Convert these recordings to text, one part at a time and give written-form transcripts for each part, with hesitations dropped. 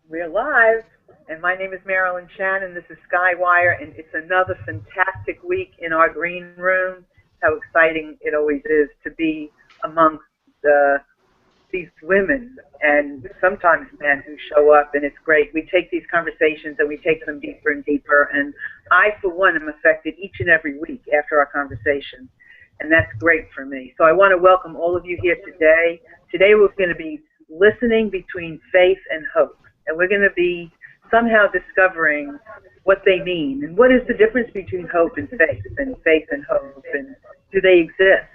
We're live, and my name is Marilyn Shannon. This is SkyWire, and it's another fantastic week in our green room. How exciting it always is to be amongst these women and sometimes men who show up, and it's great. We take these conversations and we take them deeper and deeper, and I, for one, am affected each and every week after our conversation, and that's great for me. So I want to welcome all of you here today. Today we're going to be listening between faith and hope. And we're going to be somehow discovering what they mean and what is the difference between hope and faith and hope, and do they exist?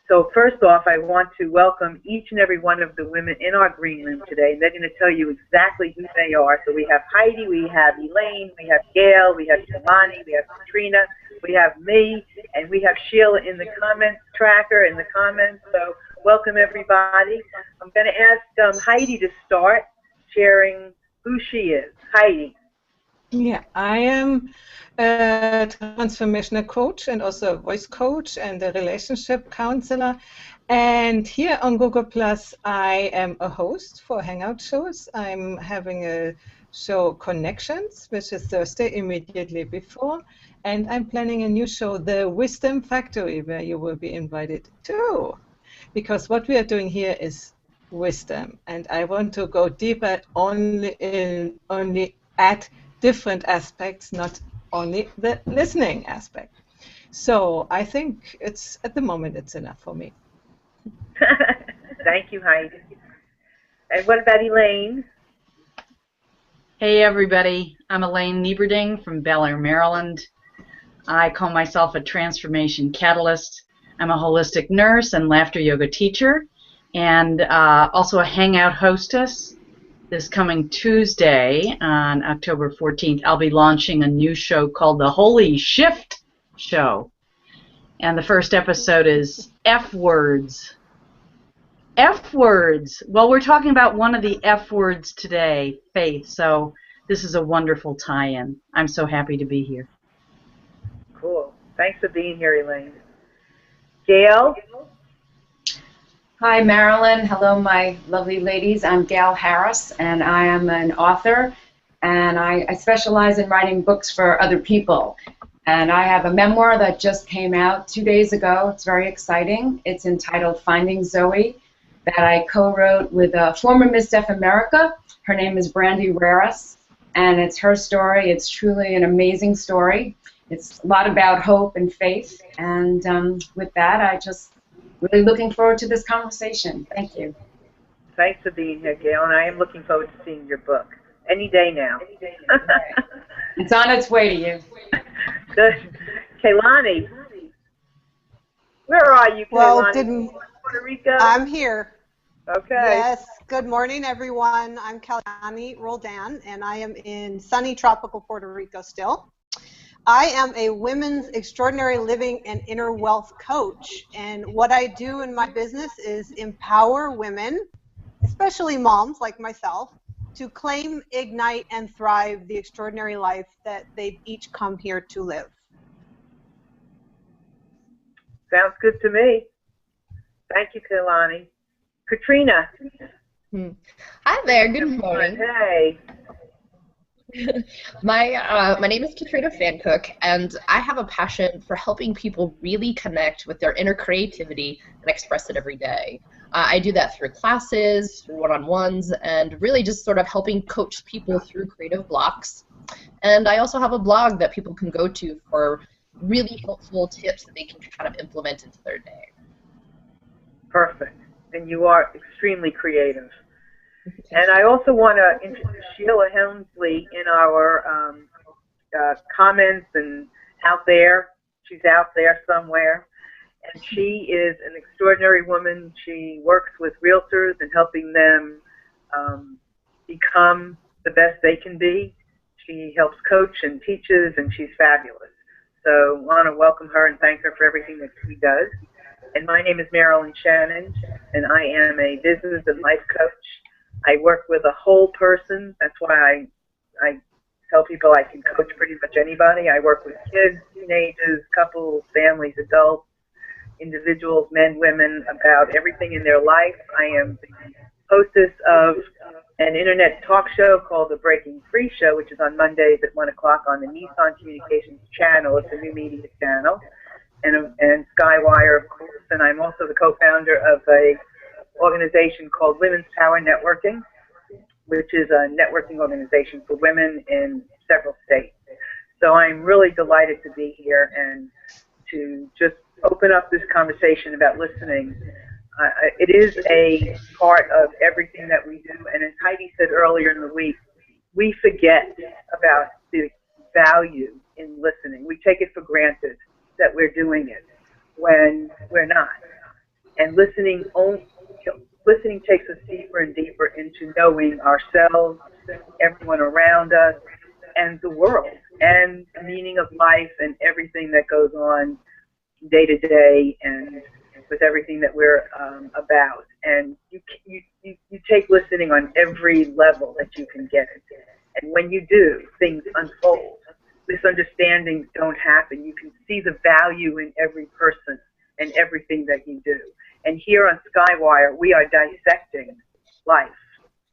So first off, I want to welcome each and every one of the women in our green room today, and they're going to tell you exactly who they are. So we have Heidi, we have Elaine, we have Gail, we have Imani, we have Katrina, we have me, and we have Sheila in the comments tracker in the comments. So welcome everybody. I'm going to ask Heidi to start sharing who she is. Heidi. Yeah, I am a transformational coach and also a voice coach and a relationship counselor. And here on Google Plus, I am a host for Hangout shows. I'm having a show Connections, which is Thursday immediately before. And I'm planning a new show, The Wisdom Factory, where you will be invited too. Because what we are doing here is wisdom, and I want to go deeper only at different aspects, not only the listening aspect. So I think it's at the moment it's enough for me. Thank you, Heidi. And what about Elaine? Hey everybody, I'm Elaine Nieberding from Bel Air, Maryland. I call myself a transformation catalyst. I'm a holistic nurse and laughter yoga teacher, and also a Hangout hostess. This coming Tuesday on October 14th, I'll be launching a new show called the Holy Shift Show. And the first episode is F words. F words. Well, we're talking about one of the F words today, faith. So this is a wonderful tie-in. I'm so happy to be here. Cool. Thanks for being here, Elaine. Gail? Hi, Marilyn. Hello, my lovely ladies. I'm Gail Harris, and I am an author, and I specialize in writing books for other people. And I have a memoir that just came out 2 days ago. It's very exciting. It's entitled Finding Zoe, that I co-wrote with a former Miss Deaf America. Her name is Brandy Raris, and it's her story. It's truly an amazing story. It's a lot about hope and faith, and with that, I just really looking forward to this conversation. Thank you. Thanks for being here, Gail, and I am looking forward to seeing your book. Any day now. It's on its way to you. Good. Kaylani. Where are you, Kaylani? Well, Puerto Rico? I'm here. Okay. Yes. Good morning, everyone. I'm Kaylani Roldan, and I am in sunny tropical Puerto Rico still. I am a women's extraordinary living and inner wealth coach, and what I do in my business is empower women, especially moms like myself, to claim, ignite, and thrive the extraordinary life that they've each come here to live. Sounds good to me. Thank you, Kaylani. Katrina. Hi there. Good morning. Hey. My name is Katrina Fancook, and I have a passion for helping people really connect with their inner creativity and express it every day. I do that through classes, through one-on-ones, and really just sort of helping coach people through creative blocks. And I also have a blog that people can go to for really helpful tips that they can kind of implement into their day. Perfect. And you are extremely creative. And I also want to introduce Sheila Helmsley in our comments and out there. She's out there somewhere. And she is an extraordinary woman. She works with realtors and helping them become the best they can be. She helps coach and teaches, and she's fabulous. So I want to welcome her and thank her for everything that she does. And my name is Marilyn Shannon, and I am a business and life coach. I work with a whole person. That's why I tell people I can coach pretty much anybody. I work with kids, teenagers, couples, families, adults, individuals, men, women, about everything in their life. I am the hostess of an internet talk show called The Breaking Free Show, which is on Mondays at 1 o'clock on the Nissan Communications channel. It's a new media channel. And SkyWire, of course. And I'm also the co-founder of a organization called Women's Power Networking, which is a networking organization for women in several states. So I'm really delighted to be here and to just open up this conversation about listening. It is a part of everything that we do, and as Heidi said earlier in the week, we forget about the value in listening. We take it for granted that we're doing it when we're not. And listening takes us deeper and deeper into knowing ourselves, everyone around us, and the world, and the meaning of life and everything that goes on day to day and with everything that we're about. And you take listening on every level that you can get it. And when you do, things unfold. Misunderstandings don't happen. You can see the value in every person and everything that you do. And here on SkyWire, we are dissecting life.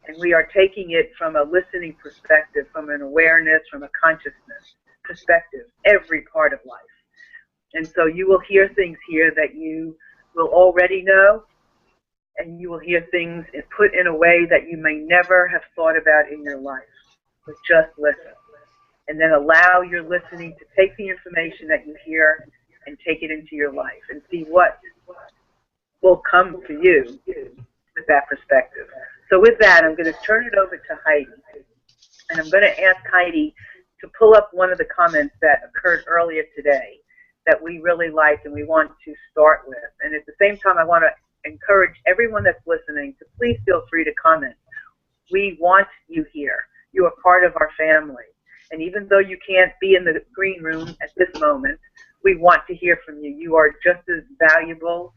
And we are taking it from a listening perspective, from an awareness, from a consciousness perspective, every part of life. And so you will hear things here that you will already know, and you will hear things put in a way that you may never have thought about in your life. But just listen. And then allow your listening to take the information that you hear and take it into your life and see what will come to you with that perspective. So with that, I'm going to turn it over to Heidi. And I'm going to ask Heidi to pull up one of the comments that occurred earlier today that we really liked and we want to start with. And at the same time, I want to encourage everyone that's listening to please feel free to comment. We want you here. You are part of our family. And even though you can't be in the green room at this moment, we want to hear from you. You are just as valuable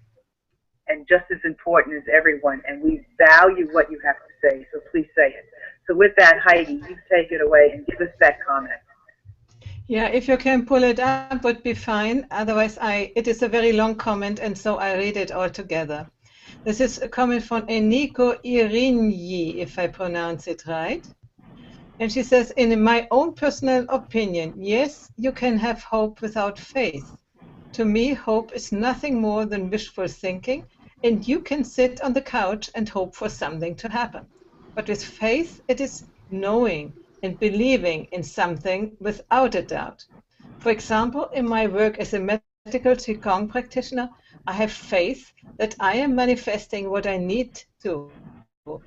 and just as important as everyone, and we value what you have to say, so please say it. So with that, Heidi, you take it away and give us that comment. Yeah, if you can pull it up, would be fine. Otherwise, it is a very long comment, and so I read it all together. This is a comment from Eniko Irinyi, if I pronounce it right. And she says, in my own personal opinion, yes, you can have hope without faith. To me, hope is nothing more than wishful thinking, and you can sit on the couch and hope for something to happen. But with faith, it is knowing and believing in something without a doubt. For example, in my work as a medical Qigong practitioner, I have faith that I am manifesting what I need to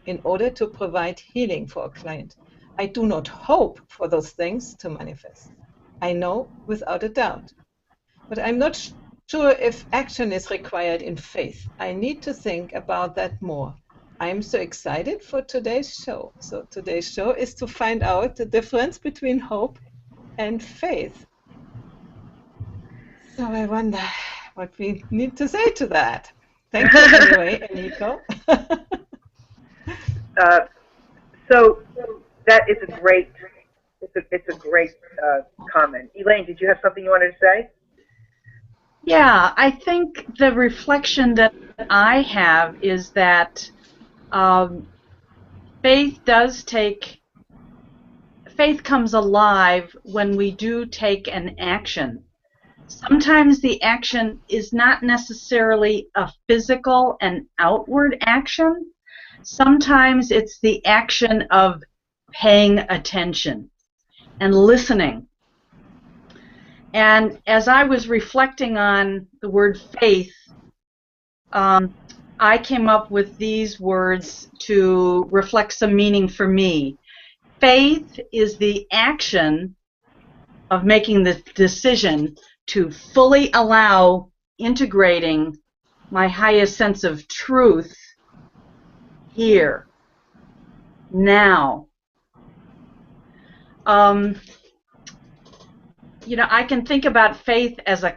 in order to provide healing for a client. I do not hope for those things to manifest. I know without a doubt. But I'm not sure if action is required in faith. I need to think about that more. I'm so excited for today's show. So today's show is to find out the difference between hope and faith. So I wonder what we need to say to that. Thank you anyway, Eniko. So that is a great, it's a great comment. Elaine, did you have something you wanted to say? Yeah, I think the reflection that I have is that faith comes alive when we do take an action. Sometimes the action is not necessarily a physical and outward action. Sometimes it's the action of paying attention and listening. And as I was reflecting on the word faith, I came up with these words to reflect some meaning for me. Faith is the action of making the decision to fully allow integrating my highest sense of truth here, now. You know, I can think about faith as a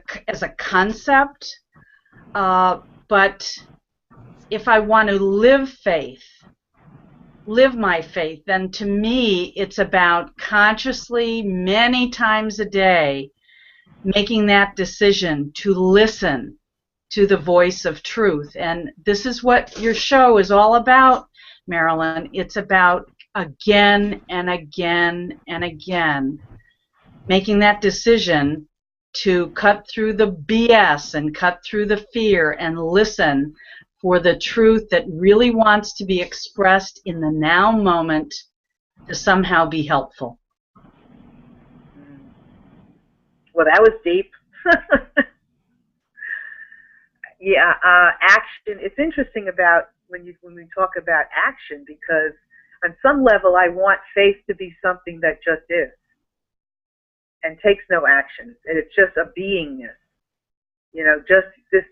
concept, but if I want to live my faith, then to me it's about consciously, many times a day, making that decision to listen to the voice of truth. And this is what your show is all about, Marilyn. It's about again and again and again, making that decision to cut through the BS and cut through the fear and listen for the truth that really wants to be expressed in the now moment to somehow be helpful. Well, that was deep. Yeah, action. It's interesting about when we talk about action, because on some level I want faith to be something that just is and takes no action. It's just a beingness. You know, just this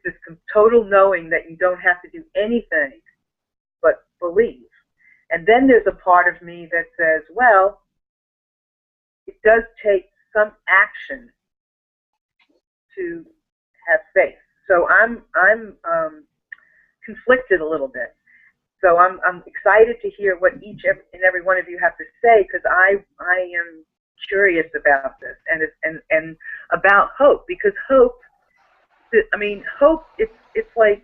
total knowing that you don't have to do anything but believe. And then there's a part of me that says, well, it does take some action to have faith. So I'm conflicted a little bit. So I'm excited to hear what each and every one of you have to say, because I am curious about this and about hope, because hope. I mean, hope. It's like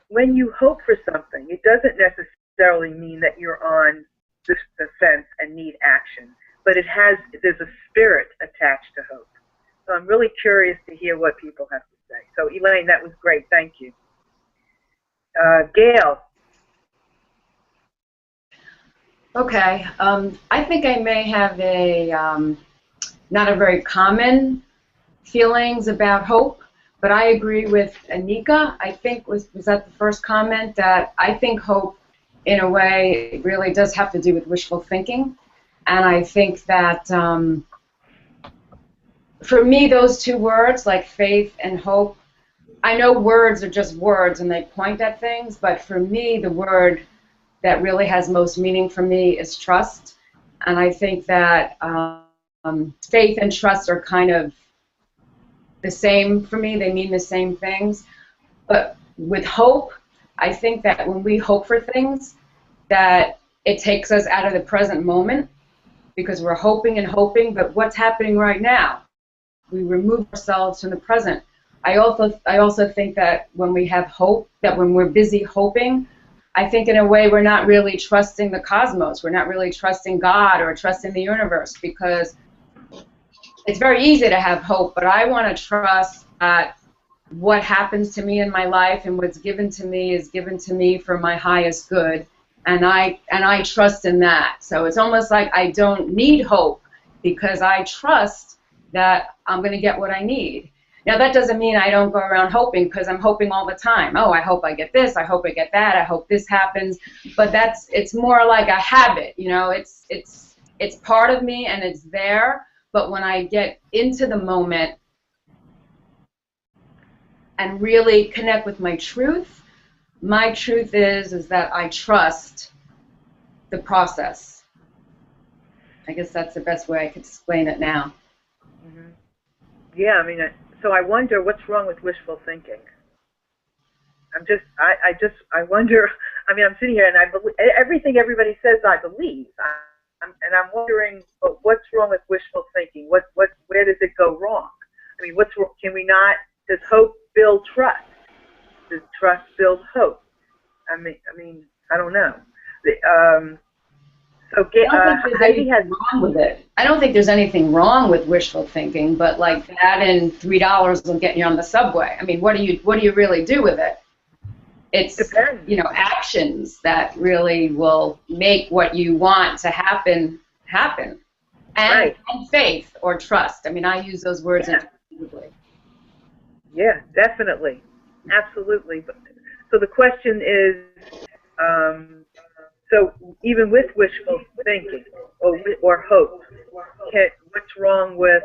when you hope for something, it doesn't necessarily mean that you're on the fence and need action, but there's a spirit attached to hope. So I'm really curious to hear what people have to say. So Elaine, that was great. Thank you. Gail. Okay. I think I may have a not a very common feelings about hope, but I agree with Anika. I think was that the first comment, that I think hope, in a way, really does have to do with wishful thinking, and I think that for me, those two words, like faith and hope, I know words are just words and they point at things, but for me, the word that really has most meaning for me is trust. And I think that faith and trust are kind of the same for me. They mean the same things. But with hope, I think that when we hope for things, that it takes us out of the present moment, because we're hoping and hoping, but what's happening right now? We remove ourselves from the present. I also think that when we have hope, that when we're busy hoping, I think in a way we're not really trusting the cosmos. We're not really trusting God or trusting the universe, because it's very easy to have hope, but I want to trust that what happens to me in my life and what's given to me is given to me for my highest good, and I trust in that. So it's almost like I don't need hope, because I trust that I'm going to get what I need. Now, that doesn't mean I don't go around hoping, because I'm hoping all the time. Oh, I hope I get this, I hope I get that, I hope this happens. But it's more like a habit, you know. It's part of me and it's there, but when I get into the moment and really connect with my truth is that I trust the process. I guess that's the best way I could explain it now. Mm-hmm. Yeah, I mean, so I wonder what's wrong with wishful thinking. I wonder. I mean, I'm sitting here and I believe everything everybody says. I believe, and I'm wondering, what's wrong with wishful thinking? Where does it go wrong? I mean, what's wrong? Can we not? Does hope build trust? Does trust build hope? I mean, I don't know. So Heidi has wrong with it. I don't think there's anything wrong with wishful thinking, but like that and $3 will get you on the subway. I mean, what do you really do with it? It's depends. You know, actions that really will make what you want to happen, and right. And faith or trust. I mean, I use those words interchangeably. Yeah, definitely, absolutely. So the question is. So even with wishful thinking or hope, what's wrong with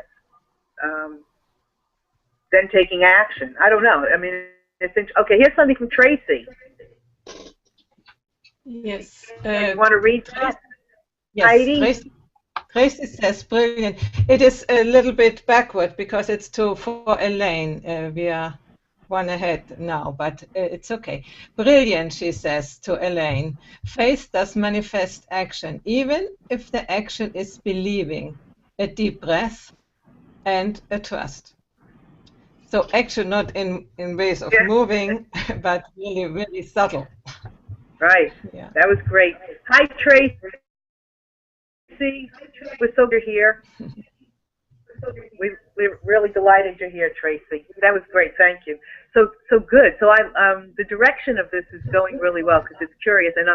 then taking action? I don't know. I mean, okay. Here's something from Tracy. Yes. You want to read that? Yes. Heidi? Tracy says, brilliant. It is a little bit backward because it's for Elaine. We are one ahead now, but it's okay. Brilliant, she says to Elaine. Faith does manifest action, even if the action is believing, a deep breath, and a trust. So action not in ways of moving, but really, really subtle. Right. Yeah. That was great. Hi, Tracy. Tracy. We're so good you're here. We're really delighted you're here, Tracy. That was great. Thank you. So good. So the direction of this is going really well because it's curious, and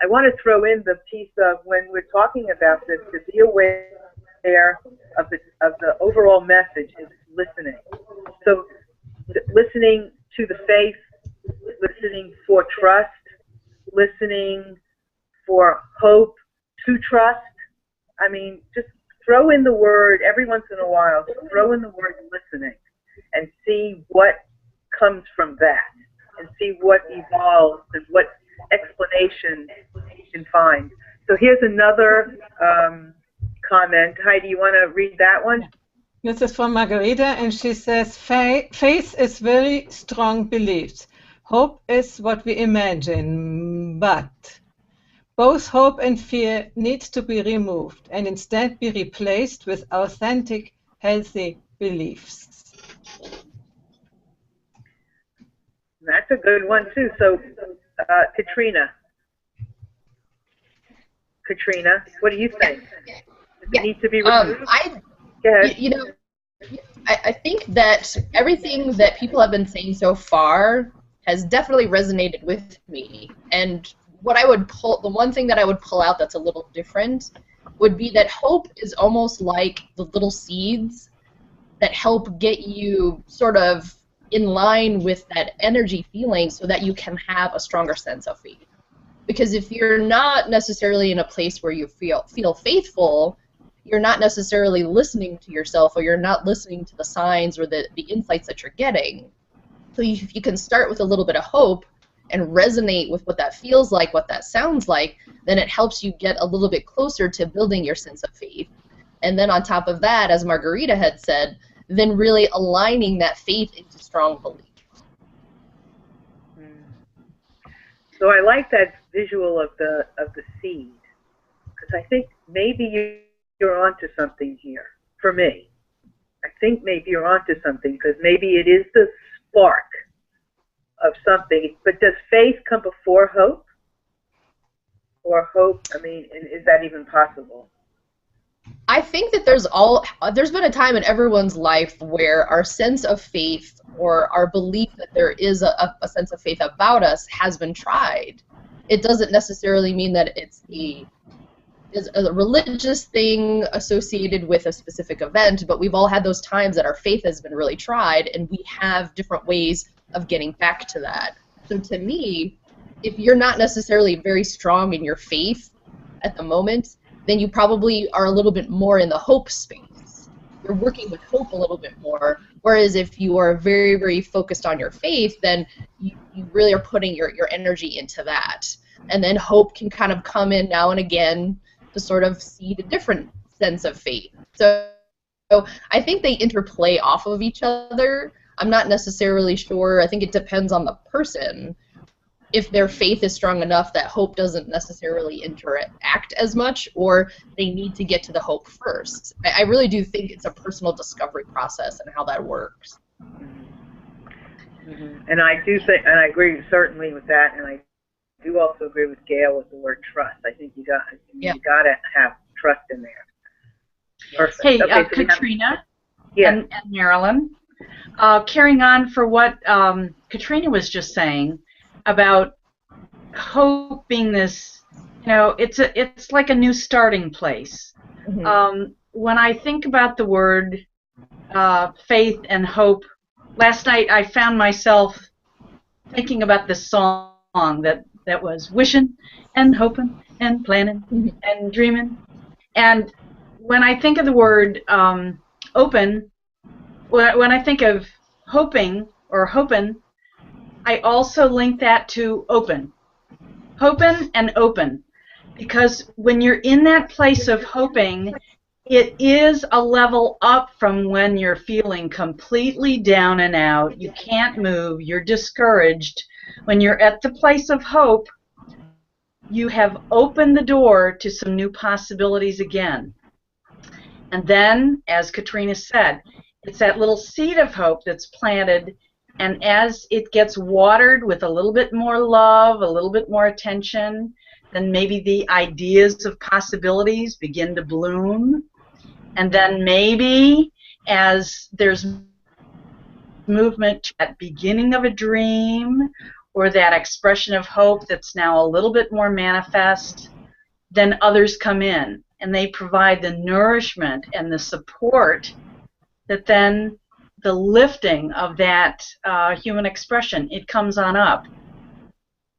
I want to throw in the piece of when we're talking about this to be aware of the overall message is listening. So listening to the faith, listening for trust, listening for hope to trust. I mean, just throw in the word every once in a while. Throw in the word listening, and see what comes from that, and see what evolves and what explanation you can find. So here's another comment. Heidi, you want to read that one? This is from Margarita, and she says, faith is very strong beliefs. Hope is what we imagine, but both hope and fear need to be removed and instead be replaced with authentic, healthy beliefs. That's a good one, too. So, Katrina, what do you think? Does it need to be removed? Go ahead. You know, I think that everything that people have been saying so far has definitely resonated with me. And what I would the one thing that I would pull out that's a little different would be that hope is almost like the little seeds that help get you sort of in line with that energy feeling so that you can have a stronger sense of faith. Because if you're not necessarily in a place where you feel faithful, you're not necessarily listening to yourself, or you're not listening to the signs or the insights that you're getting. So if you can start with a little bit of hope and resonate with what that feels like, what that sounds like, then it helps you get a little bit closer to building your sense of faith. And then on top of that, as Margarita had said, then really aligning that faith into strong belief. So I like that visual of the seed, because I think maybe you're onto something here. For me, I think maybe you're onto something, because maybe it is the spark of something. But does faith come before hope? Or hope? I mean, is that even possible? I think that there's been a time in everyone's life where our sense of faith or our belief that there is a sense of faith about us has been tried. It doesn't necessarily mean that it's a religious thing associated with a specific event, but we've all had those times that our faith has been really tried, and we have different ways of getting back to that. So to me, if you're not necessarily very strong in your faith at the moment, then you probably are a little bit more in the hope space. You're working with hope a little bit more, whereas if you are very, very focused on your faith, then you really are putting your energy into that. And then hope can kind of come in now and again to sort of seed a different sense of faith. So I think they interplay off of each other. I'm not necessarily sure. I think it depends on the person. If their faith is strong enough that hope doesn't necessarily interact as much, or they need to get to the hope first. I really do think it's a personal discovery process and how that works. Mm-hmm. And I do think, and I agree certainly with that, and I do also agree with Gail with the word trust. I think you got to have trust in there. Perfect. Hey, okay, so Katrina and Marilyn, carrying on for what Katrina was just saying about hope being this, it's like a new starting place. Mm-hmm. When I think about the word faith and hope, last night I found myself thinking about this song that was wishing and hoping and planning and dreaming. And when I think of the word open, when I think of hoping or hoping, I also link that to open. Hoping and open. Because when you're in that place of hoping, it is a level up from when you're feeling completely down and out. You can't move. You're discouraged. When you're at the place of hope, you have opened the door to some new possibilities again. And then, as Katrina said, it's that little seed of hope that's planted, And as it gets watered with a little bit more love, a little bit more attention, then maybe the ideas of possibilities begin to bloom. And then maybe as there's movement to that beginning of a dream or that expression of hope that's now a little bit more manifest, then others come in and they provide the nourishment and the support that then the lifting of that human expression, it comes on up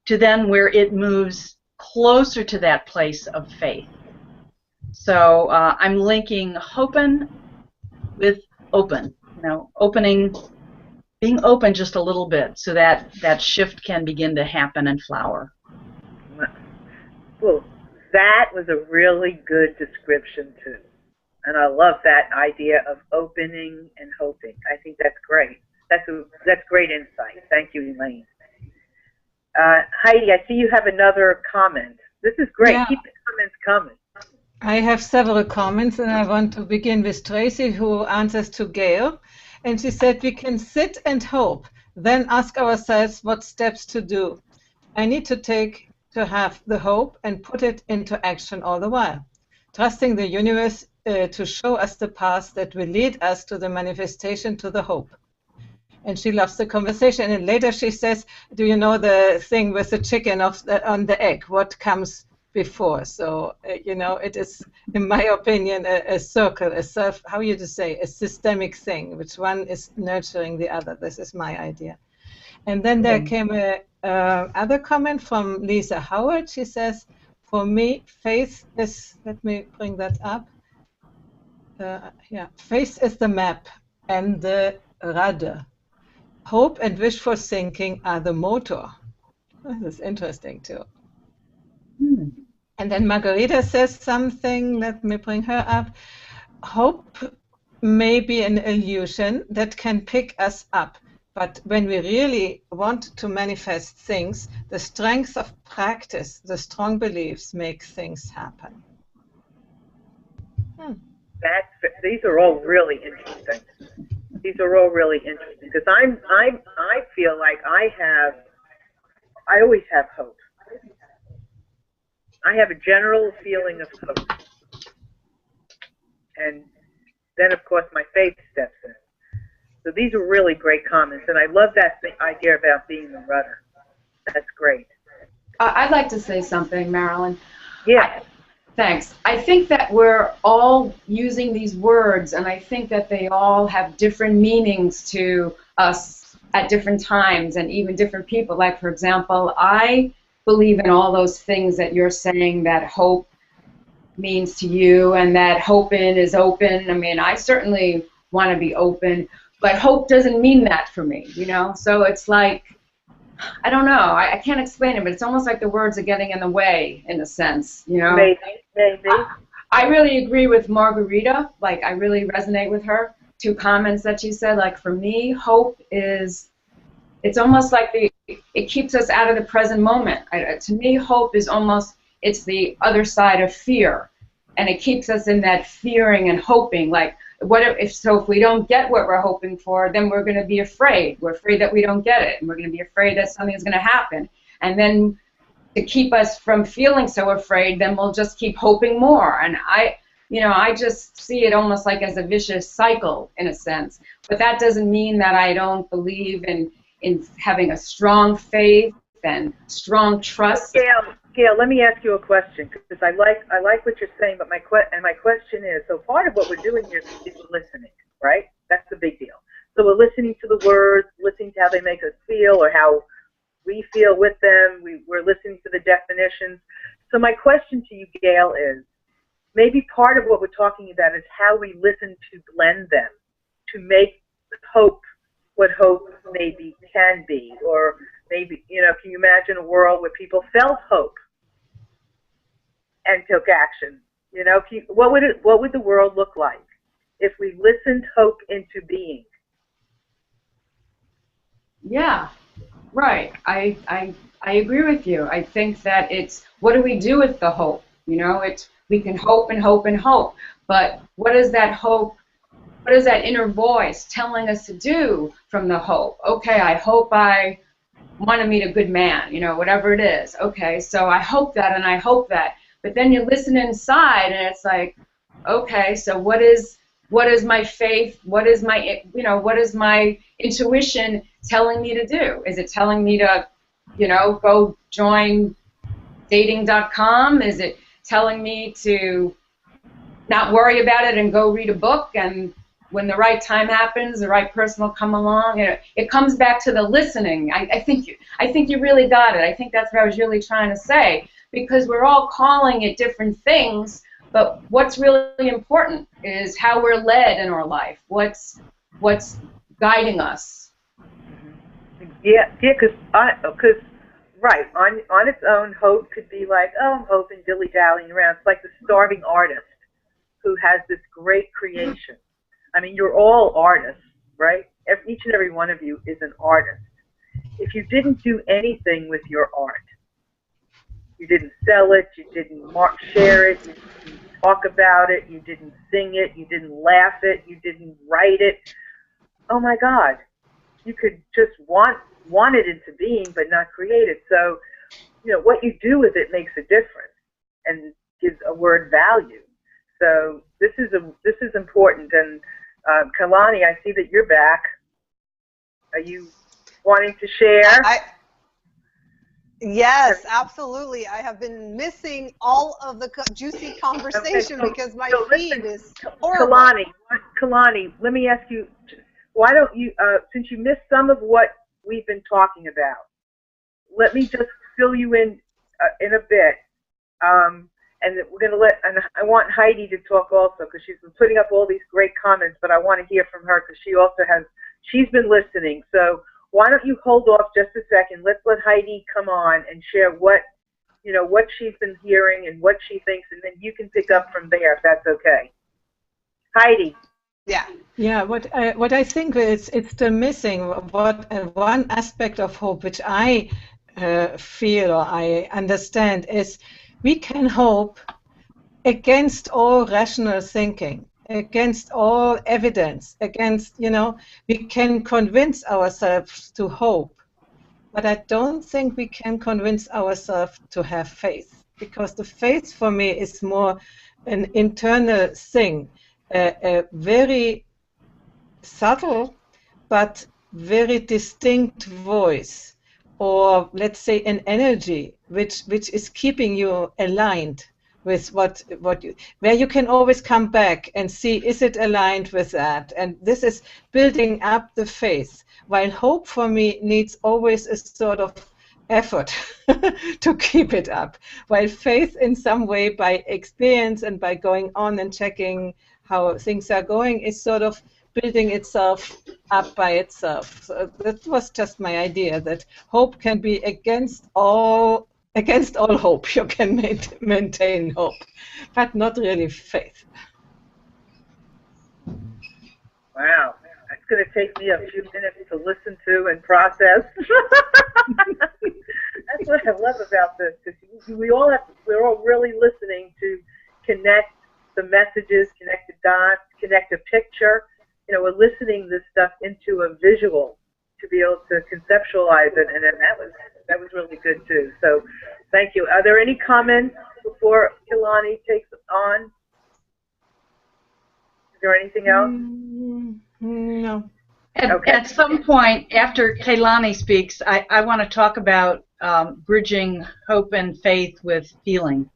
to then where it moves closer to that place of faith. So I'm linking hoping with open, opening, being open just a little bit so that that shift can begin to happen and flower. Well, that was a really good description too. And I love that idea of opening and hoping. I think that's great. That's great insight. Thank you, Elaine. Heidi, I see you have another comment. This is great. Yeah. Keep the comments coming. I have several comments, and I want to begin with Tracy, who answers to Gail. And she said, we can sit and hope, then ask ourselves what steps to do. I need to have the hope and put it into action all the while, trusting the universe to show us the path that will lead us to the manifestation, to the hope. And she loves the conversation. And later she says, do you know the thing with the chicken on the egg? What comes before? So, it is, in my opinion, a circle, a systemic thing, which one is nurturing the other. This is my idea. And then there came other comment from Lisa Howard. She says, for me, faith is, let me bring that up. Faith is the map and the rudder. Hope and wishful thinking are the motor. This is interesting too. And then Margarita says something, let me bring her up. Hope may be an illusion that can pick us up, but when we really want to manifest things, the strength of practice, the strong beliefs make things happen. These are all really interesting. These are all really interesting because I feel like I always have hope. I have a general feeling of hope. And then, of course, my faith steps in. So these are really great comments, and I love that idea about being the rudder. That's great. I'd like to say something, Marilyn. Yeah. Thanks. I think that we're all using these words, and I think that they all have different meanings to us at different times and even different people. Like, for example, I believe in all those things that you're saying that hope means to you and that hoping is open. I mean, I certainly want to be open, but hope doesn't mean that for me, So it's like, I don't know. I can't explain it, but it's almost like the words are getting in the way, in a sense, Maybe. I really agree with Margarita. Like, I really resonate with her. 2 comments that she said. Like, for me, hope is, it's almost like it keeps us out of the present moment. To me, hope is almost, it's the other side of fear. And it keeps us in that fearing and hoping. Like, if we don't get what we're hoping for, then we're going to be afraid. We're afraid that we don't get it, and we're going to be afraid that something's going to happen. And then to keep us from feeling so afraid, then we'll just keep hoping more. And I just see it almost like as a vicious cycle, in a sense. But that doesn't mean that I don't believe in having a strong faith and strong trust. Gail, let me ask you a question, because I like what you're saying, but my question is, so part of what we're doing here is listening, right? That's the big deal. So we're listening to the words, listening to how they make us feel or how we feel with them. We're listening to the definitions. So my question to you, Gail, is maybe part of what we're talking about is how we listen to blend them, to make hope what hope maybe can be, or maybe, can you imagine a world where people felt hope and took action? What would the world look like if we listened hope into being? Yeah, right. I agree with you. I think that it's, what do we do with the hope? We can hope and hope and hope, but what does that hope what is that inner voice telling us to do from the hope? Okay, I hope I want to meet a good man, whatever it is. Okay, so I hope that and I hope that. But then you listen inside and it's like, okay, so what is my faith? What is my intuition telling me to do? Is it telling me to, go join dating.com? Is it telling me to not worry about it and go read a book, and when the right time happens, the right person will come along? It comes back to the listening. I think you really got it. I think that's what I was really trying to say, because we're all calling it different things, but what's really important is how we're led in our life. What's guiding us? Yeah, because right, on its own, hope could be like, oh, I'm hoping, dilly-dallying around. It's like the starving artist who has this great creation. I mean, you're all artists, right? Each and every one of you is an artist. If you didn't do anything with your art, you didn't sell it, you didn't share it, you didn't talk about it, you didn't sing it, you didn't laugh it, you didn't write it, oh my God, you could just want it into being but not create it. So, what you do with it makes a difference and gives a word value. So this is important. And Kalani, I see that you're back. Are you wanting to share? Yes, absolutely. I have been missing all of the juicy conversation because my feed is horrible. Kalani, let me ask you, why don't you, since you missed some of what we've been talking about, let me just fill you in a bit. And we're going to and I want Heidi to talk also, because she's been putting up all these great comments, but I want to hear from her because she's been listening. So why don't you hold off just a second? Let's let Heidi come on and share what she's been hearing and what she thinks, and then you can pick up from there if that's okay. Heidi. Yeah. Yeah. What I think is it's the missing one aspect of hope which I feel or I understand is we can hope against all rational thinking, against all evidence, against, we can convince ourselves to hope, but I don't think we can convince ourselves to have faith, because the faith for me is more an internal thing, a very subtle but very distinct voice, or let's say an energy which is keeping you aligned with where you can always come back and see, is it aligned with that? And this is building up the faith, while hope for me needs always a sort of effort to keep it up, while faith in some way, by experience and by going on and checking how things are going, is sort of building itself up by itself. So that was just my idea, that hope can be against all hope. You can maintain hope, but not really faith. Wow, that's going to take me a few minutes to listen to and process. That's what I love about this, because we're all really listening to connect the messages, connect the dots, connect a picture. We're listening this stuff into a visual to be able to conceptualize it, and that was really good too. So, thank you. Are there any comments before Kalani takes on? Is there anything else? No. At some point after Kalani speaks, I want to talk about bridging hope and faith with feeling.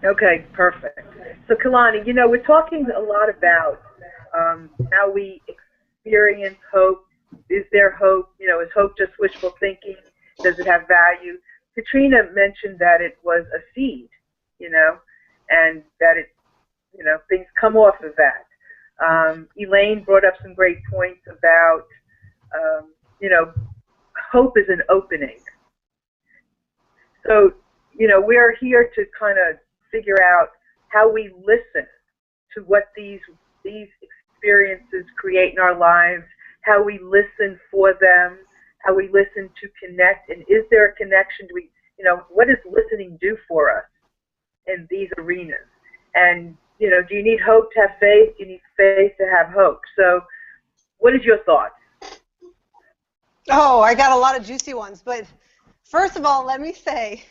Okay, perfect. So Kalani, we're talking a lot about how we experience hope. Is there hope? Is hope just wishful thinking? Does it have value? Katrina mentioned that it was a seed, and that it, things come off of that. Elaine brought up some great points about, hope is an opening. So, we're here to kind of figure out how we listen to what these experiences create in our lives, how we listen for them, how we listen to connect, and is there a connection? What does listening do for us in these arenas? And you know, do you need hope to have faith? Do you need faith to have hope? So what is your thoughts? Oh, I got a lot of juicy ones. But first of all, let me say,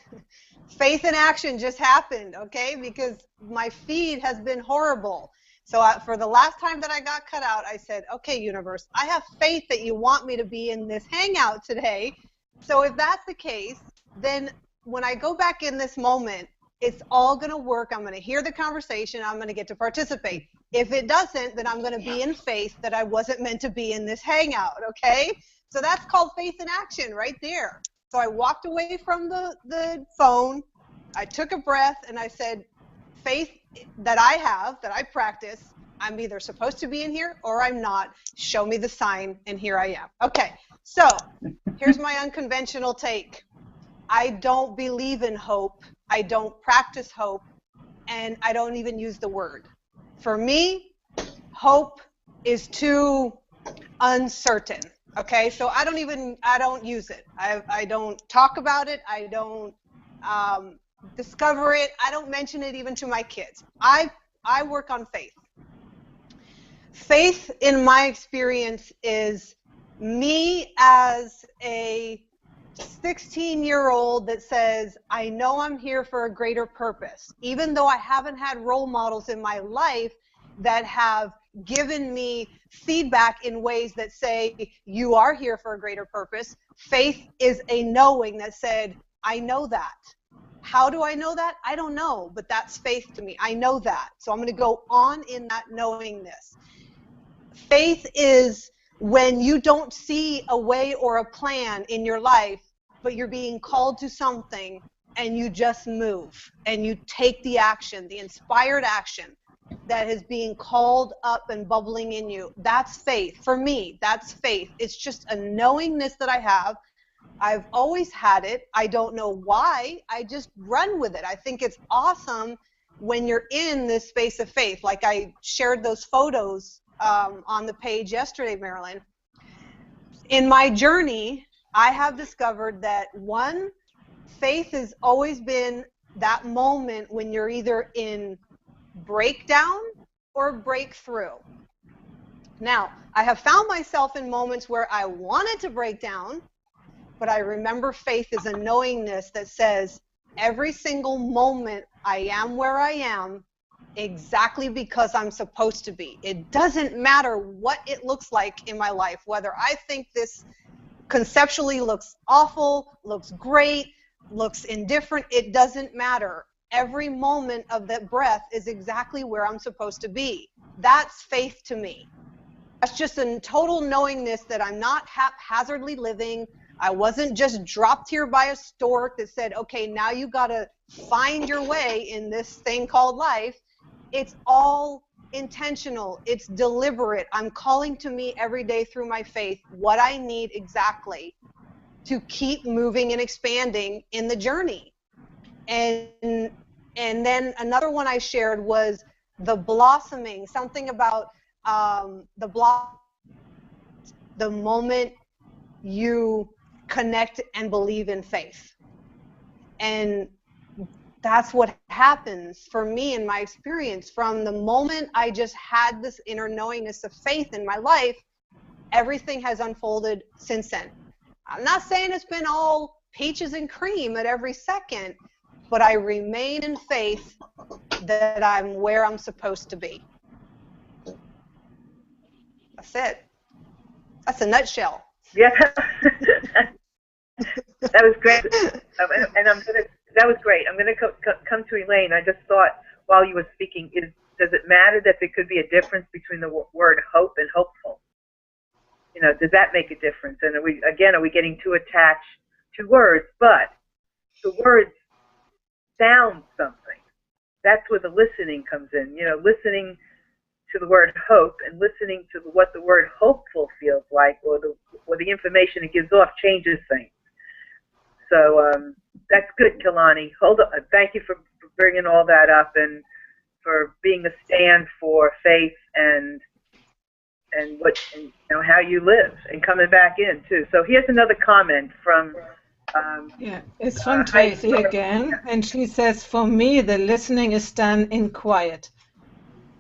faith in action just happened, okay? Because my feed has been horrible. So for the last time that I got cut out, I said, okay, universe, I have faith that you want me to be in this hangout today. So if that's the case, then when I go back in this moment, it's all going to work. I'm going to hear the conversation. I'm going to get to participate. If it doesn't, then I'm going to be in faith that I wasn't meant to be in this hangout, okay? So that's called faith in action right there. So I walked away from the phone. I took a breath, and I said, faith that I have, that I practice, I'm either supposed to be in here or I'm not. Show me the sign, and here I am. Okay, so here's my unconventional take. I don't believe in hope. I don't practice hope, and I don't even use the word. For me, hope is too uncertain. Okay, so I don't use it. I don't talk about it. I don't discover it. I don't mention it even to my kids. I work on faith. Faith, in my experience, is me as a 16-year-old that says, I know I'm here for a greater purpose. Even though I haven't had role models in my life that have given me feedback in ways that say, you are here for a greater purpose, faith is a knowing that said, I know that. How do I know that? I don't know, but that's faith to me. I know that. So I'm going to go on in that knowingness. Faith is when you don't see a way or a plan in your life, but you're being called to something, and you just move, and you take the action, the inspired action that is being called up and bubbling in you. That's faith. For me, that's faith. It's just a knowingness that I have. I've always had it. I don't know why. I just run with it. I think it's awesome when you're in this space of faith. Like I shared those photos on the page yesterday, Marilyn. In my journey, I have discovered that, one, faith has always been that moment when you're either in breakdown or breakthrough. Now, I have found myself in moments where I wanted to break down, but I remember faith is a knowingness that says every single moment I am where I am exactly because I'm supposed to be. It doesn't matter what it looks like in my life, whether I think this conceptually looks awful, looks great, looks indifferent, it doesn't matter. Every moment of that breath is exactly where I'm supposed to be. That's faith to me. That's just a total knowingness that I'm not haphazardly living. I wasn't just dropped here by a stork that said, okay, now you got to find your way in this thing called life. It's all intentional. It's deliberate. I'm calling to me every day through my faith what I need exactly to keep moving and expanding in the journey. And then another one I shared was the blossoming, something about the moment you connect and believe in faith. And that's what happens for me in my experience. From the moment I just had this inner knowingness of faith in my life, everything has unfolded since then. I'm not saying it's been all peaches and cream at every second, but I remain in faith that I'm where I'm supposed to be. That's it. That's a nutshell. Yeah. That was great. And that was great. I'm going to come to Elaine. I just thought while you were speaking, does it matter that there could be a difference between the word hope and hopeful? You know, does that make a difference? And are we getting too attached to words? But the words sound something. That's where the listening comes in. You know, listening to the word hope and listening to what the word hopeful feels like, or the information it gives off changes things. So that's good, Kalani. Hold on. Thank you for bringing all that up and for being a stand for faith and how you live and coming back in too. So here's another comment from. It's from Tracy again, and she says, "For me, the listening is done in quiet.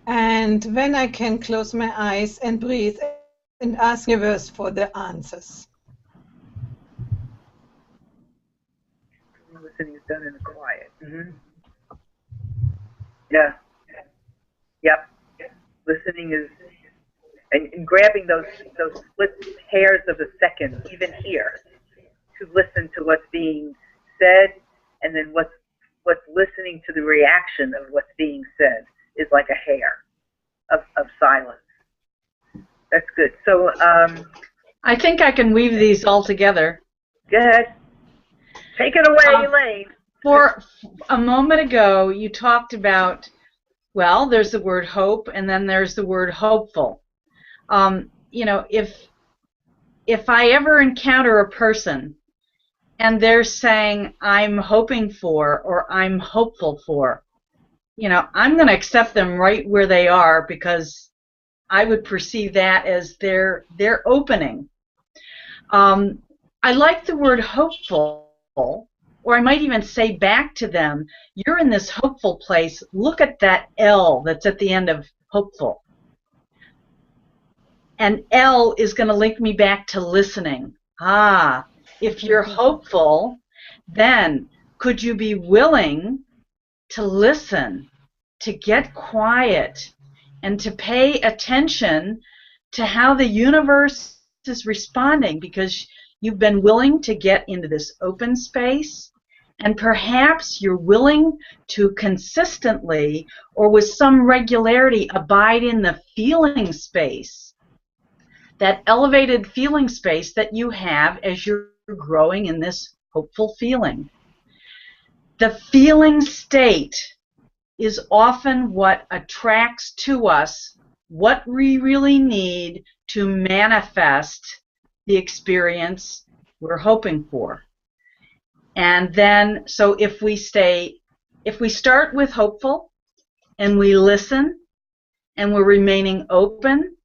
And when I can close my eyes and breathe and ask the universe for the answers. Listening is done in the quiet. Yeah. Yep. Listening is, and grabbing those split hairs of a second, even here, to listen to what's being said, and then what's listening to the reaction of what's being said is like a hair of silence. That's good. So I think I can weave these all together. Go ahead. Take it away, Elaine. For a moment ago, you talked about, well, there's the word hope, and then there's the word hopeful. You know, if I ever encounter a person and they're saying, I'm hoping for, or I'm hopeful for, you know, I'm going to accept them right where they are, because I would perceive that as their opening. I like the word hopeful, or I might even say back to them, you're in this hopeful place. Look at that L that's at the end of hopeful. And L is going to link me back to listening. Ah, if you're hopeful, then could you be willing to listen, to get quiet, and to pay attention to how the universe is responding, because you've been willing to get into this open space, and perhaps you're willing to consistently or with some regularity abide in the feeling space, that elevated feeling space that you have as you're growing in this hopeful feeling. The feeling state is often what attracts to us what we really need to manifest the experience we're hoping for. And then, so if we start with hopeful, and we listen, and we're remaining open,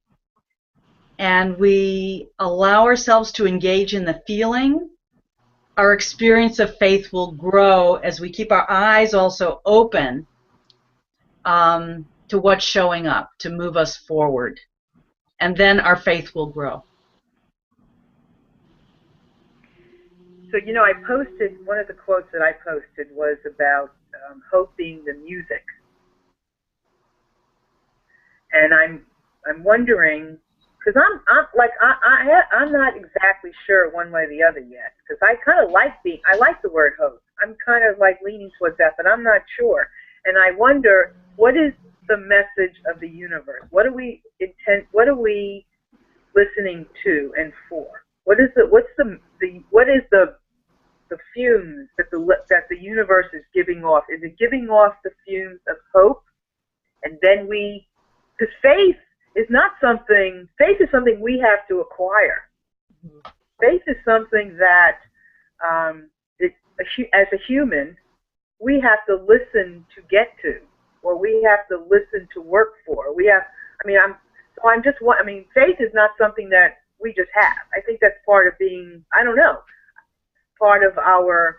and we allow ourselves to engage in the feeling, our experience of faith will grow as we keep our eyes also open to what's showing up to move us forward. And then our faith will grow. So, you know, I posted, one of the quotes that I posted was about hope being the music. And I'm wondering, because I'm not exactly sure one way or the other yet, because I kind of like the word hope. I'm kind of like leaning towards that, but I'm not sure. And I wonder, what is the message of the universe? What are we listening to and for? What is the fumes that the universe is giving off? Is it giving off the fumes of hope? And then because faith is something we have to acquire. Faith is something that, as a human, we have to listen to get to, or we have to listen to work for. Faith is not something that we just have. I think that's part of being, part of our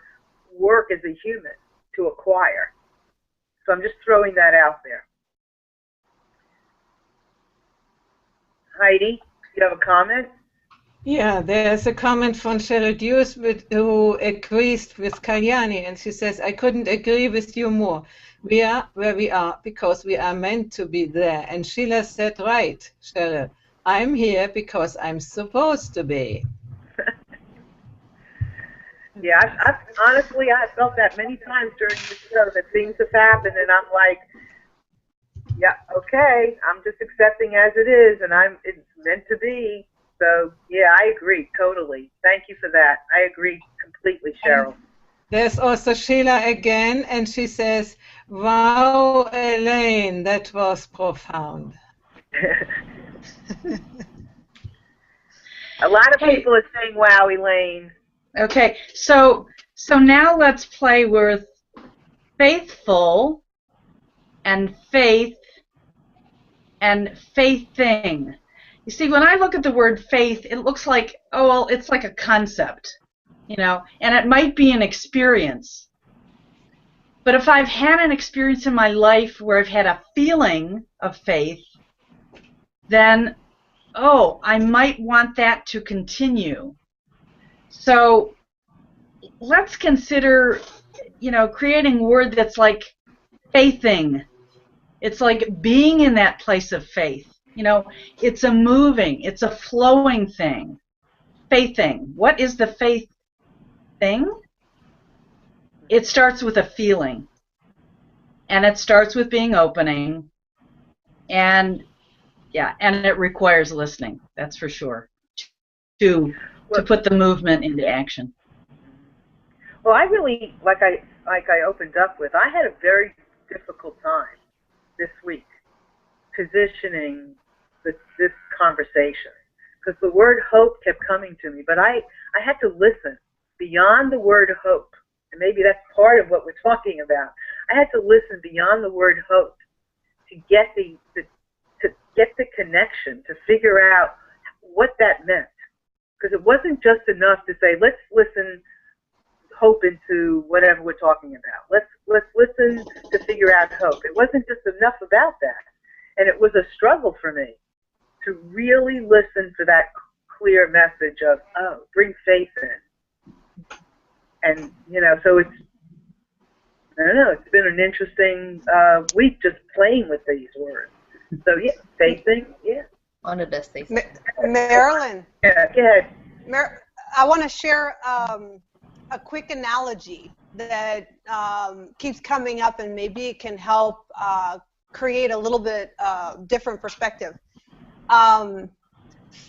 work as a human to acquire. So I'm just throwing that out there. Heidi, you have a comment? Yeah, there's a comment from Cheryl Dewes who agrees with Kalyani, and she says, I couldn't agree with you more. We are where we are because we are meant to be there. And Sheila said, right, Cheryl, I'm here because I'm supposed to be. Yeah, I've honestly, I felt that many times during the show, that things have happened, and I'm like, yeah, okay, I'm just accepting as it is, and it's meant to be. So, yeah, I agree totally. Thank you for that. I agree completely, Cheryl. And there's also Sheila again, and she says, wow, Elaine, that was profound. A lot of people are saying, wow, Elaine. Okay, so now let's play with faithful and faith and faithing. You see, when I look at the word faith, it looks like, oh, well, it's like a concept, you know, and it might be an experience. But if I've had an experience in my life where I've had a feeling of faith, then, oh, I might want that to continue. So let's consider, creating a word that's like faithing. It's like being in that place of faith. It's a moving, it's a flowing thing. Faithing. What is the faith thing? It starts with a feeling. And it starts with being opening. And it requires listening, that's for sure, to put the movement into action. Well, I really, like I opened up with, I had a very difficult time this week positioning this conversation, because the word hope kept coming to me, but I had to listen beyond the word hope, and maybe that's part of what we're talking about. I had to listen beyond the word hope to get the connection, to figure out what that meant, because it wasn't just enough to say, let's listen hope into whatever we're talking about. Let's listen to figure out hope. It wasn't just enough about that, and it was a struggle for me to really listen for that clear message of, oh, bring faith in. And, so it's, I don't know, it's been an interesting week just playing with these words. So, yeah, faithing, yeah. Wanted to say Marilyn. Yeah, go ahead. I want to share a quick analogy that keeps coming up, and maybe it can help create a little bit different perspective.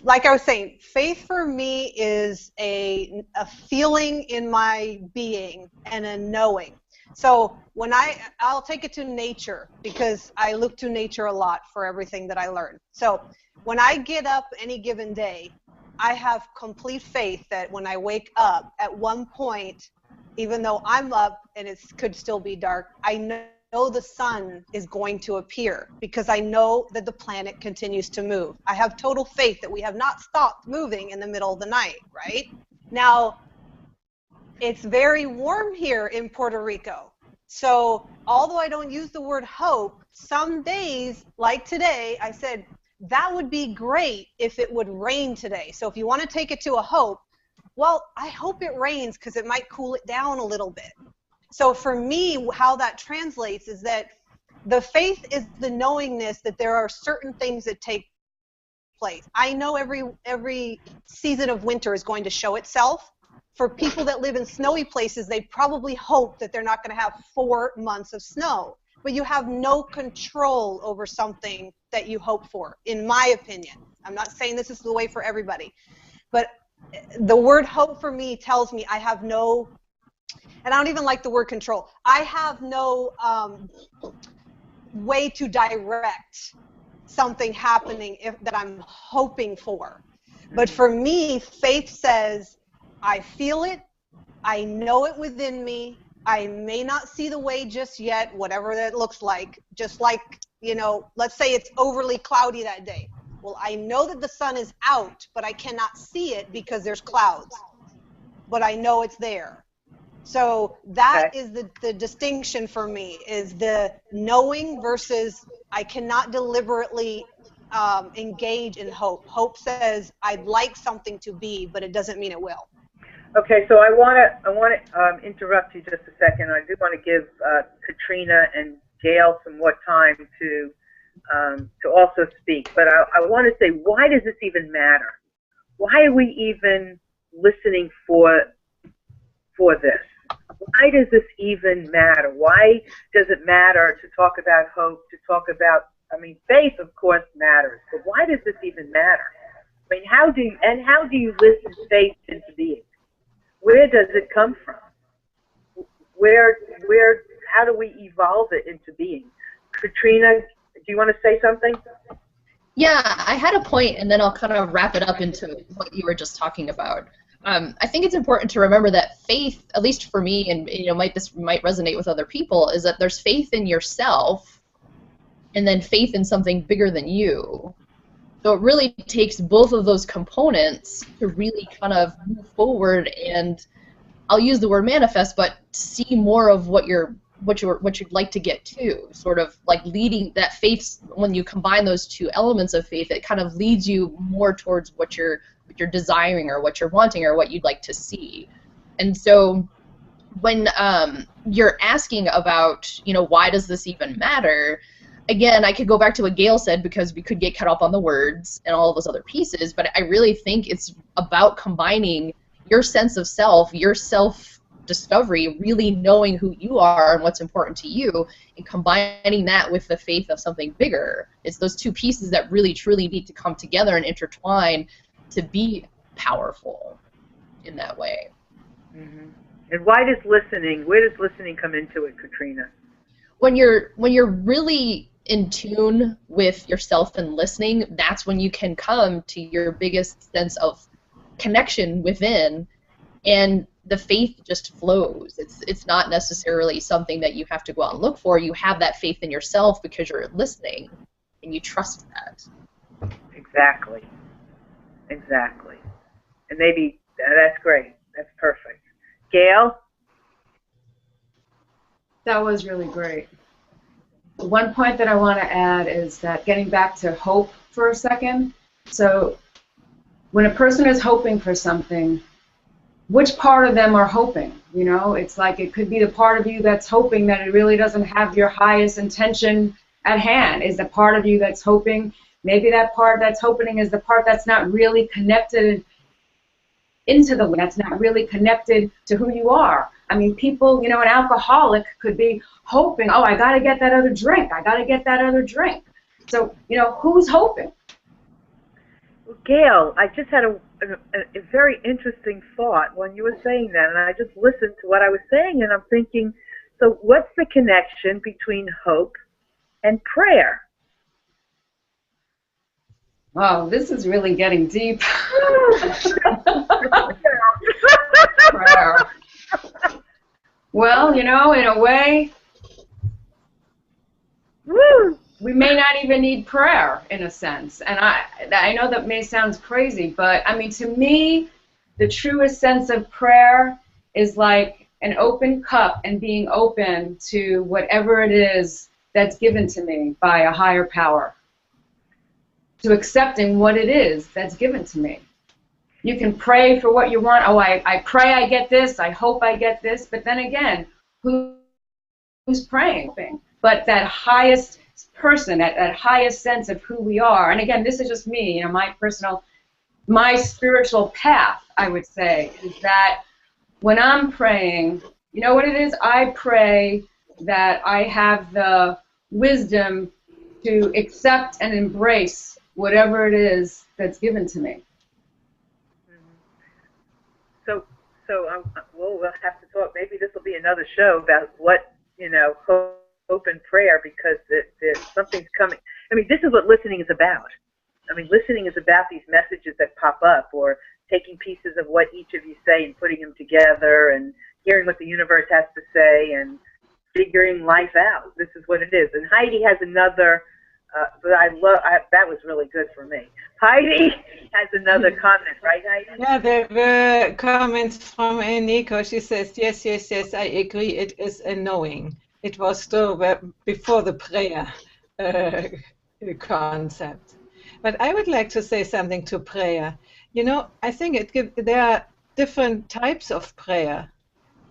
Like I was saying, faith for me is a feeling in my being and a knowing. So when I'll take it to nature, because I look to nature a lot for everything that I learn. So when I get up any given day, I have complete faith that when I wake up, at one point, even though I'm up and it could still be dark, I know the sun is going to appear, because I know that the planet continues to move. I have total faith that we have not stopped moving in the middle of the night, right? Now, it's very warm here in Puerto Rico. So although I don't use the word hope, some days, like today, I said, that would be great if it would rain today. So if you want to take it to a hope, well, I hope it rains because it might cool it down a little bit. So for me, how that translates is that the faith is the knowingness that there are certain things that take place. I know every season of winter is going to show itself. For people that live in snowy places, they probably hope that they're not going to have 4 months of snow. But you have no control over something that you hope for, in my opinion. I'm not saying this is the way for everybody. But the word hope for me tells me I have no, and I don't even like the word control, I have no way to direct something happening that I'm hoping for. But for me, faith says, I feel it, I know it within me, I may not see the way just yet, whatever that looks like, just like, let's say it's overly cloudy that day. Well, I know that the sun is out, but I cannot see it because there's clouds. But I know it's there. So that is the distinction for me, is the knowing versus I cannot deliberately engage in hope. Hope says I'd like something to be, but it doesn't mean it will. Okay, so I want to interrupt you just a second. I do want to give Katrina and Gail some more time to also speak. But I want to say, why does this even matter? Why are we even listening for this? Why does this even matter? Why does it matter to talk about hope, to talk about, faith, of course, matters, but why does this even matter? How do you listen faith into being? Where does it come from? How do we evolve it into being? Katrina, do you want to say something? Yeah, I had a point, and then I'll kind of wrap it up into what you were just talking about. I think it's important to remember that faith, at least for me, and this might resonate with other people, is that there's faith in yourself, and then faith in something bigger than you. So it really takes both of those components to really kind of move forward, and I'll use the word manifest, but see more of what you're what you'd like to get to, sort of like leading that faith. When you combine those two elements of faith, it kind of leads you more towards what you're desiring or what you're wanting or what you'd like to see. And so when you're asking about, why does this even matter? Again, I could go back to what Gail said, because we could get caught up on the words and all of those other pieces, but I really think it's about combining your sense of self, your self-discovery, really knowing who you are and what's important to you, and combining that with the faith of something bigger. It's those two pieces that really, truly need to come together and intertwine to be powerful in that way. Mm-hmm. And where does listening come into it, Katrina? When you're really in tune with yourself and listening, that's when you can come to your biggest sense of connection within, and the faith just flows. It's not necessarily something that you have to go out and look for. You have that faith in yourself because you're listening and you trust that. Exactly. And maybe that's great. That's perfect. Gail? That was really great. One point that I want to add is that, getting back to hope for a second, so when a person is hoping for something, which part of them are hoping? It's like it could be the part of you that's hoping that it really doesn't have your highest intention at hand. Is the part of you that's hoping, maybe that part that's hoping is the part that's not really connected into that's not really connected to who you are. I mean, people, an alcoholic could be hoping, oh, I got to get that other drink. So, who's hoping? Well, Gail, I just had a very interesting thought when you were saying that, and I just listened to what I was saying, and I'm thinking, so what's the connection between hope and prayer? Oh, this is really getting deep. Prayer. Well, in a way, we may not even need prayer, in a sense. And I know that may sound crazy, but I mean, to me, the truest sense of prayer is like an open cup and being open to whatever it is that's given to me by a higher power, to accepting what it is that's given to me. You can pray for what you want. Oh, I pray I get this. I hope I get this. But then again, who's praying? But that highest person, that highest sense of who we are. And again, this is just me, my spiritual path, I would say, is that when I'm praying, you know what it is? I pray that I have the wisdom to accept and embrace whatever it is that's given to me. We'll have to talk. Maybe this will be another show about what, hope and prayer, because there's something's coming. I mean, this is what listening is about. I mean, listening is about these messages that pop up, or taking pieces of what each of you say and putting them together, and hearing what the universe has to say, and figuring life out. This is what it is. And Heidi has another. But that was really good for me. Heidi has another comment, right, Heidi? Yeah, there were comments from Nico. She says, yes, I agree. It is a knowing. It was still before the prayer concept. But I would like to say something to prayer. I think there are different types of prayer.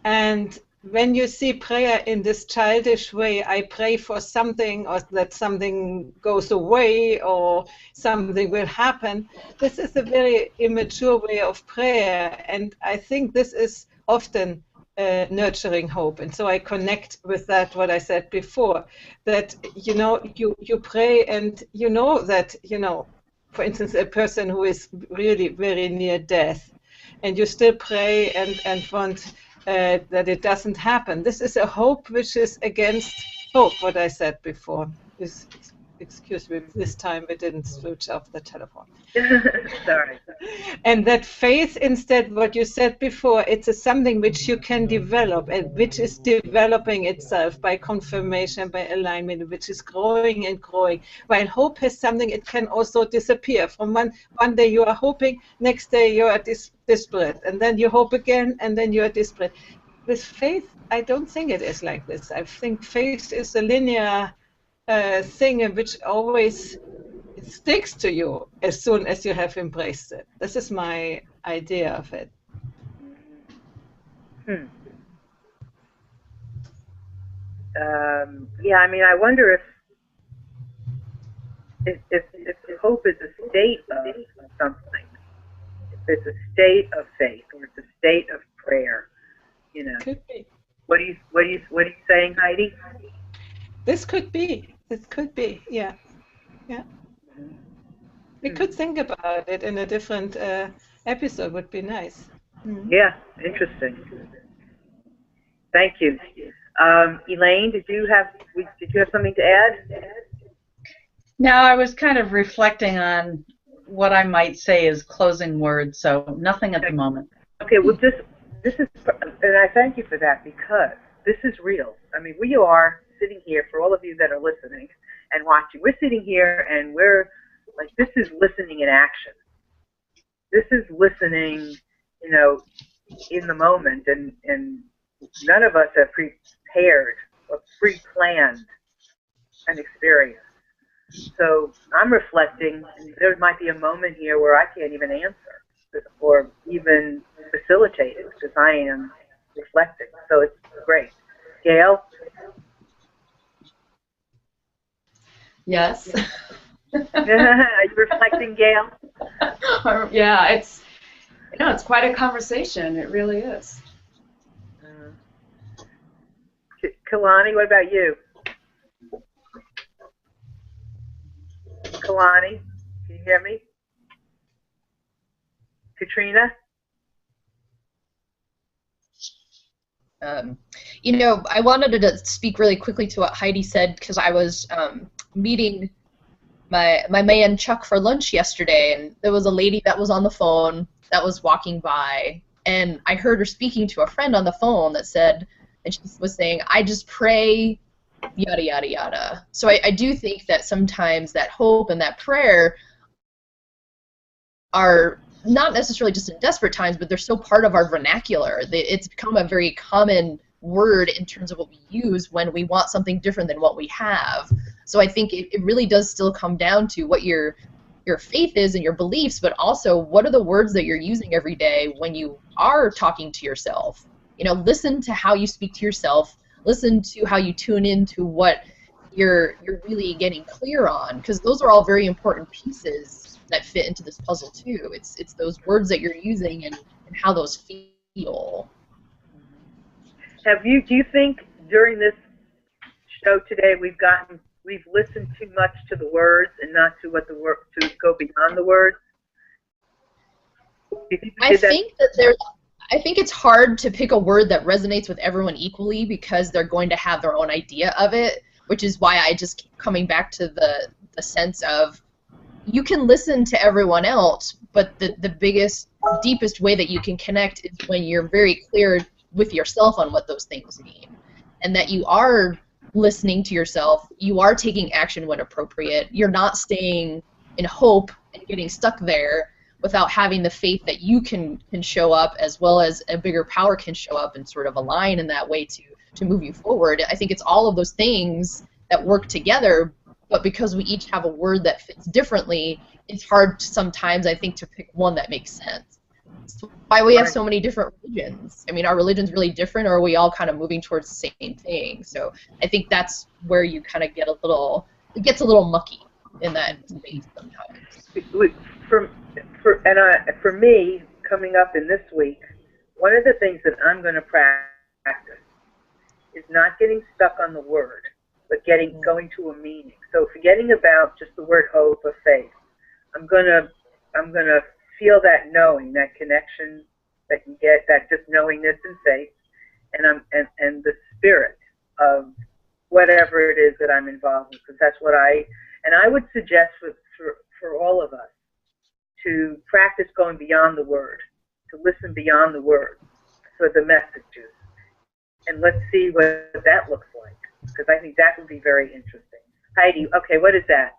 And when you see prayer in this childish way, I pray for something, or that something goes away, or something will happen, this is a very immature way of prayer, and I think this is often nurturing hope. And so I connect with that, what I said before, that, you pray and you know that, for instance, a person who is really very near death, and you still pray and want that it doesn't happen. This is a hope which is against hope, what I said before. Excuse me, this time we didn't switch off the telephone. Sorry. And that faith, instead, what you said before, it's something which you can develop, and which is developing itself by confirmation, by alignment, which is growing and growing. While hope is something, it can also disappear. From one day you are hoping, next day you are desperate, and then you hope again, and then you are desperate. with faith, I don't think it is like this. I think faith is a linear thing in which always it sticks to you as soon as you have embraced it. This is my idea of it. Yeah, I mean, I wonder if hope is a state of something, if it's a state of faith or it's a state of prayer, you know. Could be. What are you saying, Heidi? This could be. This could be. Yeah. Yeah. We could think about it in a different episode. Would be nice. Yeah, interesting. Thank you. Elaine, did you have something to add? No, I was kind of reflecting on what I might say as closing words, so nothing at the moment. Okay, well, this is, and I thank you for that, because this is real. I mean, we are sitting here, for all of you that are listening and watching, we're sitting here and we're like, this is listening in action. This is listening, you know, in the moment, and none of us have prepared or pre-planned an experience. So I'm reflecting, and there might be a moment here where I can't even answer or even facilitate it because I am reflecting. So it's great. Gail? Yes. Are you reflecting, Gail? Yeah, it's quite a conversation. It really is. Kalani, what about you? Kalani, can you hear me? Katrina? You know, I wanted to speak really quickly to what Heidi said because I was meeting my man Chuck for lunch yesterday, and there was a lady that was on the phone that was walking by, and I heard her speaking to a friend on the phone that said, and she was saying, I just pray, yada, yada, yada. So I do think that sometimes that hope and that prayer are not necessarily just in desperate times, but they're so part of our vernacular. It's become a very common word in terms of what we use when we want something different than what we have. So I think it really does still come down to what your faith is and your beliefs, but also what are the words that you're using every day when you are talking to yourself. You know, listen to how you speak to yourself. Listen to how you tune into what you're really getting clear on, because those are all very important pieces that fit into this puzzle too. It's those words that you're using and how those feel. Do you think during this show today we've listened too much to the words and not to what to go beyond the words? I think it's hard to pick a word that resonates with everyone equally because they're going to have their own idea of it, which is why I just keep coming back to the sense of you can listen to everyone else, but the biggest, deepest way that you can connect is when you're very clear with yourself on what those things mean, and that you are listening to yourself, you are taking action when appropriate, you're not staying in hope and getting stuck there without having the faith that you can show up, as well as a bigger power can show up and sort of align in that way to move you forward. I think it's all of those things that work together, but because we each have a word that fits differently, it's hard sometimes, I think, to pick one that makes sense. That's why we have so many different religions. I mean, are religions really different, or are we all kind of moving towards the same thing? So I think that's where you kind of it gets a little mucky in that debate sometimes. For me, coming up in this week, one of the things that I'm going to practice is not getting stuck on the word, but going to a meaning. So forgetting about just the word hope or faith, I'm gonna feel that knowing, that connection that you get, that just knowingness and faith, and the spirit of whatever it is that I'm involved in, because that's what I would suggest for all of us to practice going beyond the word, to listen beyond the word for the messages, and let's see what that looks like, because I think that would be very interesting. Heidi, okay, what is that?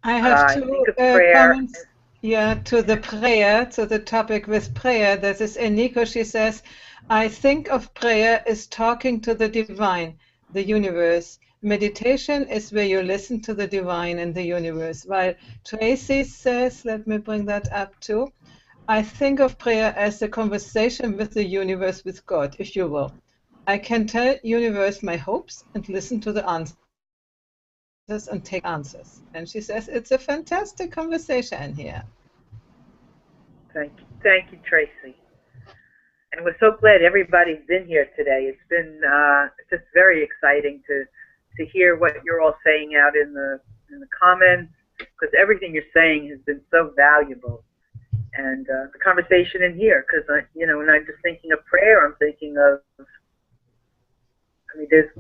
I have two comments. Yeah, to the prayer, to the topic with prayer. This is Eniko. She says, I think of prayer as talking to the divine, the universe. Meditation is where you listen to the divine and the universe. While Tracy says, let me bring that up too, I think of prayer as a conversation with the universe, with God, if you will. I can tell universe my hopes and listen to the answers and take answers. And she says it's a fantastic conversation here. Thank you, Tracy. And we're so glad everybody's been here today. It's been just very exciting to hear what you're all saying out in the comments, because everything you're saying has been so valuable. And the conversation in here, because you know, when I'm just thinking of prayer, I'm thinking of, I mean, there's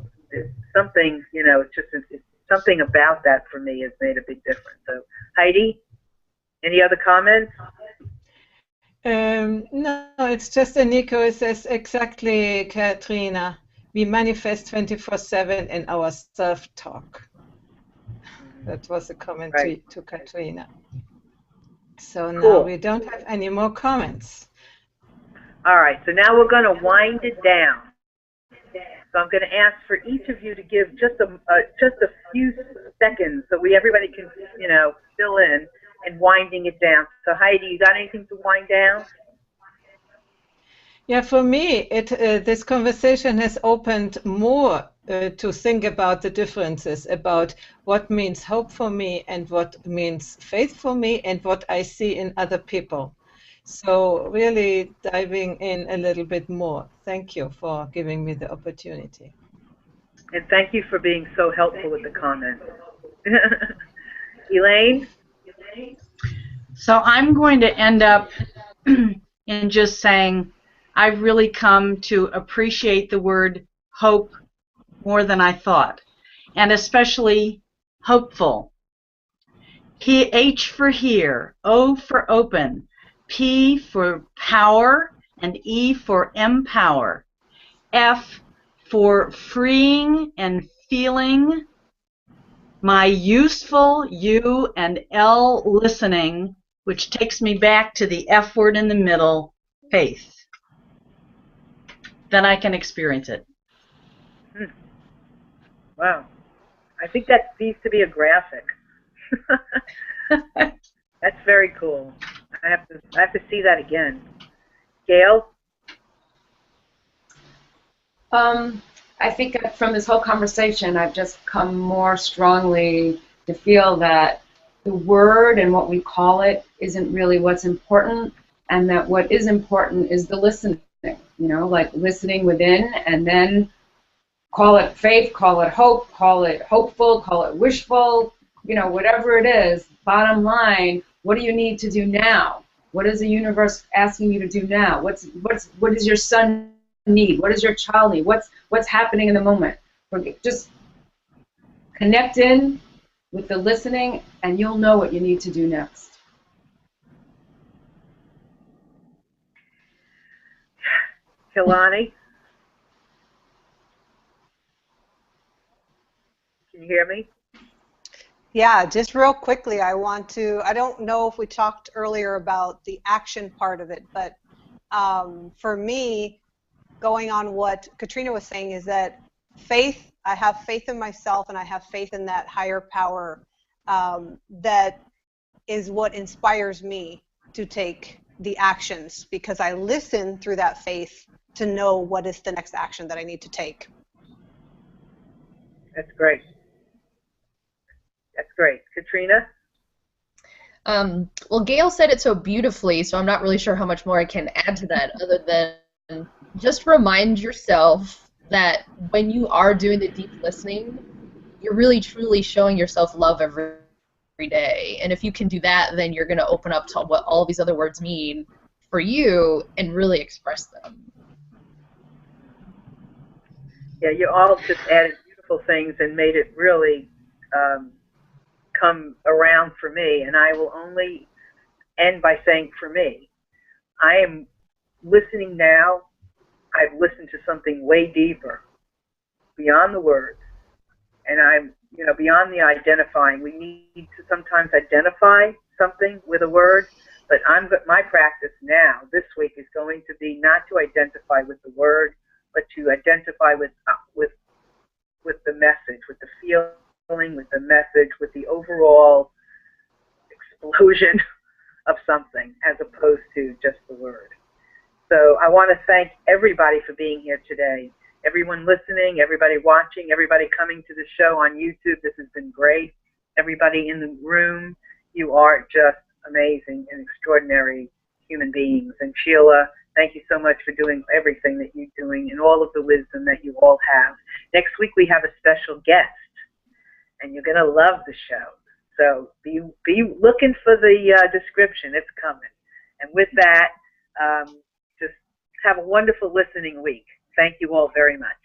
something, you know, it's something about that for me has made a big difference. So, Heidi, any other comments? No, it's just Nico says exactly, Katrina. We manifest 24/7 in our self-talk. That was a comment to Katrina. So now we don't have any more comments. All right, so now we're going to wind it down. So I'm going to ask for each of you to give just a few seconds so everybody can, you know, fill in and winding it down. So Heidi, you got anything to wind down? Yeah, for me, this conversation has opened more to think about the differences, about what means hope for me and what means faith for me and what I see in other people. So really diving in a little bit more. Thank you for giving me the opportunity. And thank you for being so helpful with the comments. Elaine? So I'm going to end up in just saying I've really come to appreciate the word hope more than I thought, and especially hopeful. H for here, O for open, P for power, and E for empower. F for freeing and feeling, my useful U, and L listening, which takes me back to the F word in the middle, faith. Then I can experience it. Wow. I think that needs to be a graphic. That's very cool. I have to see that again. Gail? I think from this whole conversation, I've just come more strongly to feel that the word and what we call it isn't really what's important, and that what is important is the listening, you know, like listening within, and then call it faith, call it hope, call it hopeful, call it wishful, you know, whatever it is. Bottom line, what do you need to do now? What is the universe asking you to do now? What does your son need? What does your child need? What's happening in the moment? Just connect in with the listening, and you'll know what you need to do next. Kilani? Can you hear me? Yeah, just real quickly, I don't know if we talked earlier about the action part of it, but for me, going on what Katrina was saying is that faith, I have faith in myself and I have faith in that higher power that is what inspires me to take the actions, because I listen through that faith to know what is the next action that I need to take. That's great. That's great. Katrina? Well, Gail said it so beautifully, so I'm not really sure how much more I can add to that other than just remind yourself that when you are doing the deep listening, you're really truly showing yourself love every day. And if you can do that, then you're going to open up to what all these other words mean for you and really express them. Yeah, you all just added beautiful things and made it really come around for me. And I will only end by saying, for me, I am listening now. I've listened to something way deeper, beyond the words. And I'm, you know, beyond the identifying. We need to sometimes identify something with a word, But my practice now, this week, is going to be not to identify with the word, but to identify with the message, with the feeling, with the message, with the overall explosion of something, as opposed to just the word. So I want to thank everybody for being here today. Everyone listening, everybody watching, everybody coming to the show on YouTube. This has been great. Everybody in the room, you are just amazing and extraordinary human beings. And Sheila, thank you so much for doing everything that you're doing and all of the wisdom that you all have. Next week we have a special guest, and you're going to love the show. So be looking for the description. It's coming. And with that, just have a wonderful listening week. Thank you all very much.